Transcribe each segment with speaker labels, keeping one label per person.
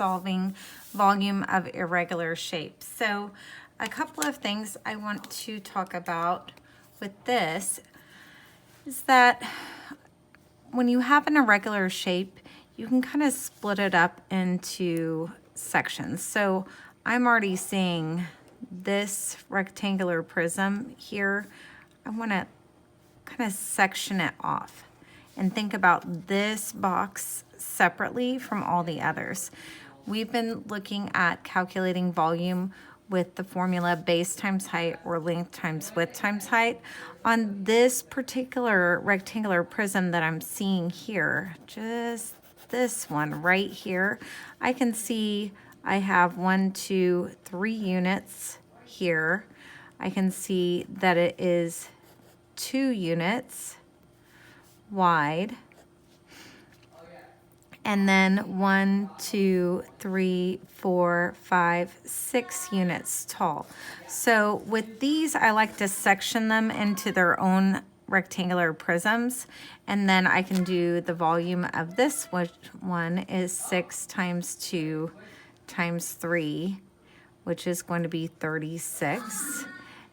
Speaker 1: solving volume of irregular shapes. So a couple of things I want to talk about with this is that when you have an irregular shape, you can kind of split it up into sections. So I'm already seeing this rectangular prism here. I want to kind of section it off and think about this box separately from all the others. We've been looking at calculating volume with the formula base times height or length times width times height. On this particular rectangular prism that I'm seeing here, just this one right here, I can see I have 1, 2, 3 units here. I can see that it is 2 units wide, and then 1, 2, 3, 4, 5, 6 units tall. So with these, I like to section them into their own rectangular prisms, and then I can do the volume of this, which one is 6 times 2 times 3, which is going to be 36.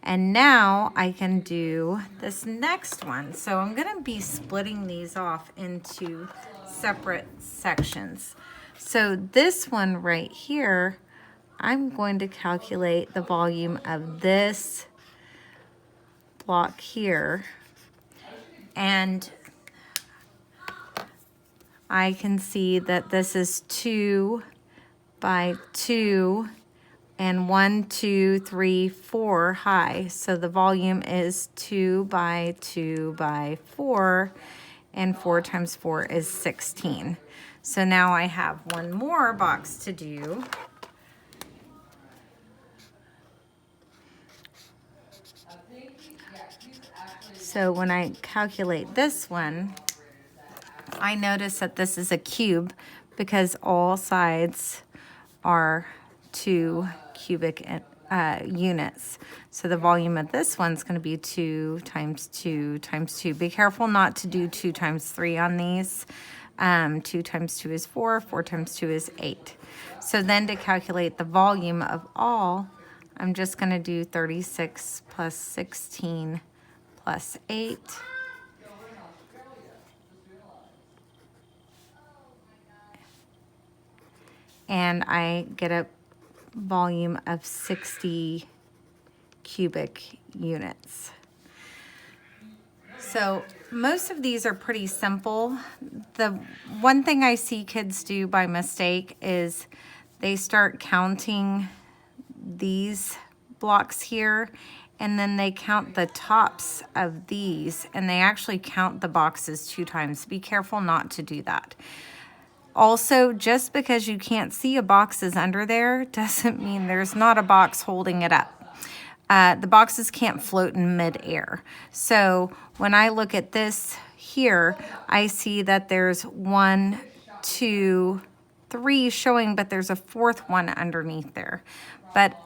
Speaker 1: And now I can do this next one. So I'm going to be splitting these off into separate sections. So this one right here, I'm going to calculate the volume of this block here. And I can see that this is 2 by 2 and 1, 2, 3, 4 high. So the volume is 2 by 2 by 4, and 4 times 4 is 16. So now I have one more box to do. So when I calculate this one, I notice that this is a cube because all sides are 2 cubic units. So the volume of this one's going to be 2 times 2 times 2. Be careful not to do 2 times 3 on these. 2 times 2 is 4. 4 times 2 is 8. So then to calculate the volume of all, I'm just going to do 36 plus 16 plus 8. And I get a volume of 60 cubic units. So most of these are pretty simple. The one thing I see kids do by mistake is they start counting these blocks here, and then they count the tops of these, and they actually count the boxes 2 times. Be careful not to do that. Also, just because you can't see a box is under there doesn't mean there's not a box holding it up. The boxes can't float in midair. So when I look at this here, I see that there's 1, 2, 3 showing, but there's a 4th one underneath there. But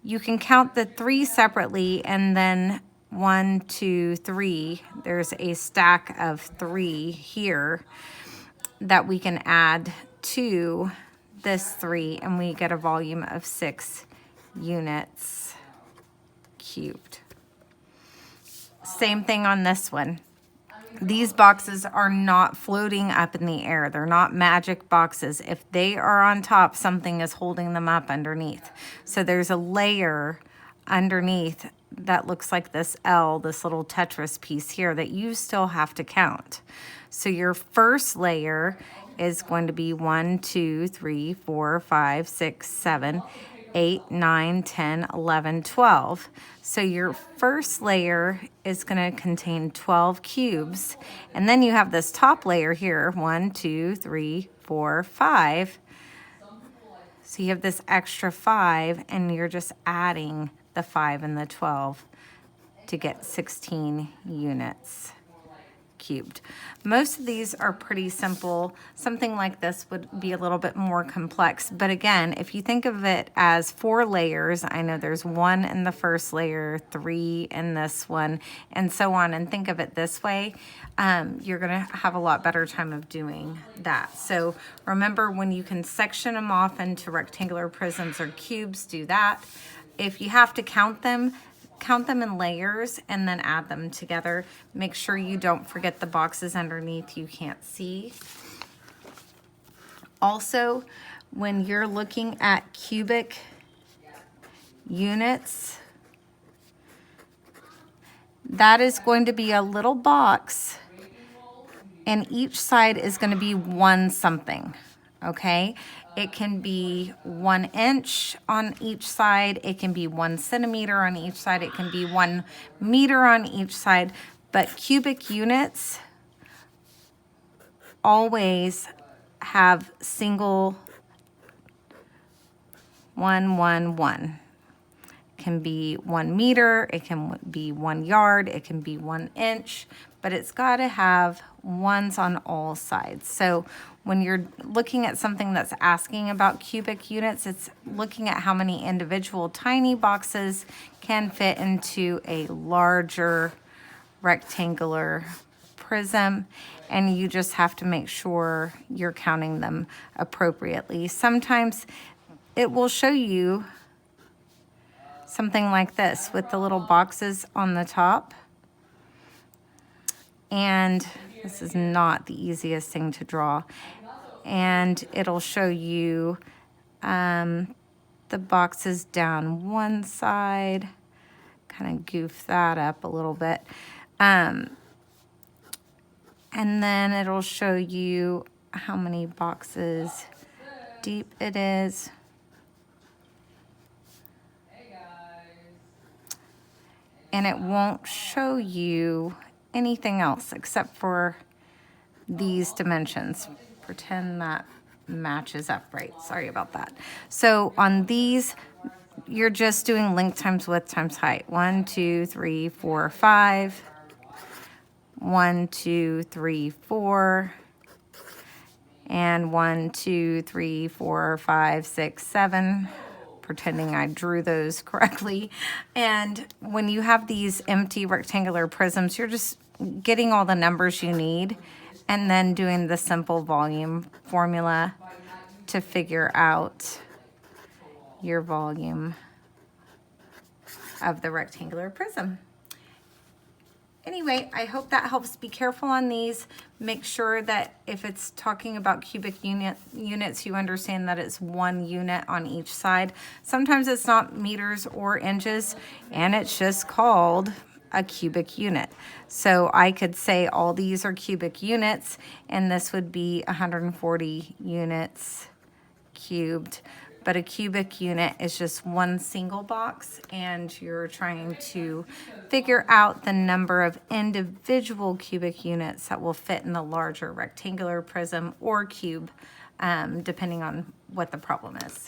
Speaker 1: you can count the 3 separately, and then 1, 2, 3, there's a stack of 3 here that we can add to this 3, and we get a volume of 6 units cubed. Same thing on this one. These boxes are not floating up in the air. They're not magic boxes. If they are on top, something is holding them up underneath. So there's a layer underneath that looks like this L, this little Tetris piece here that you still have to count. So your first layer is going to be 1, 2, 3, 4, 5, 6, 7, 8, 9, 10, 11, 12. So your first layer is going to contain 12 cubes. And then you have this top layer here, 1, 2, 3, 4, 5. So you have this extra 5, and you're just adding the 5 and the 12 to get 16 units cubed. Most of these are pretty simple. Something like this would be a little bit more complex. But again, if you think of it as 4 layers, I know there's 1 in the first layer, 3 in this one, and so on, and think of it this way, you're gonna have a lot better time of doing that. So remember, when you can section them off into rectangular prisms or cubes, do that. If you have to count them in layers and then add them together. Make sure you don't forget the boxes underneath you can't see. Also, when you're looking at cubic units, that is going to be a little box, and each side is going to be 1 something, okay? It can be 1 inch on each side. It can be 1 centimeter on each side. It can be 1 meter on each side. But cubic units always have single 1, 1, 1. It can be 1 meter. It can be 1 yard. It can be 1 inch. But it's got to have ones on all sides. So when you're looking at something that's asking about cubic units, it's looking at how many individual tiny boxes can fit into a larger rectangular prism, and you just have to make sure you're counting them appropriately. Sometimes it will show you something like this with the little boxes on the top. And this is not the easiest thing to draw. And it'll show you the boxes down one side. Kind of goof that up a little bit. And then it'll show you how many boxes deep it is. And it won't show you anything else except for these dimensions. Pretend that matches up right. Sorry about that. So on these, you're just doing length times width times height. 1, 2, 3, 4, 5. 1, 2, 3, 4. And 1, 2, 3, 4, 5, 6, 7. Pretending I drew those correctly. And when you have these empty rectangular prisms, you're just getting all the numbers you need and then doing the simple volume formula to figure out your volume of the rectangular prism. Anyway, I hope that helps. Be careful on these. Make sure that if it's talking about cubic units, you understand that it's 1 unit on each side. Sometimes it's not meters or inches, and it's just called a cubic unit. So I could say all these are cubic units, and this would be 140 units cubed. But a cubic unit is just 1 single box, and you're trying to figure out the number of individual cubic units that will fit in the larger rectangular prism or cube, depending on what the problem is.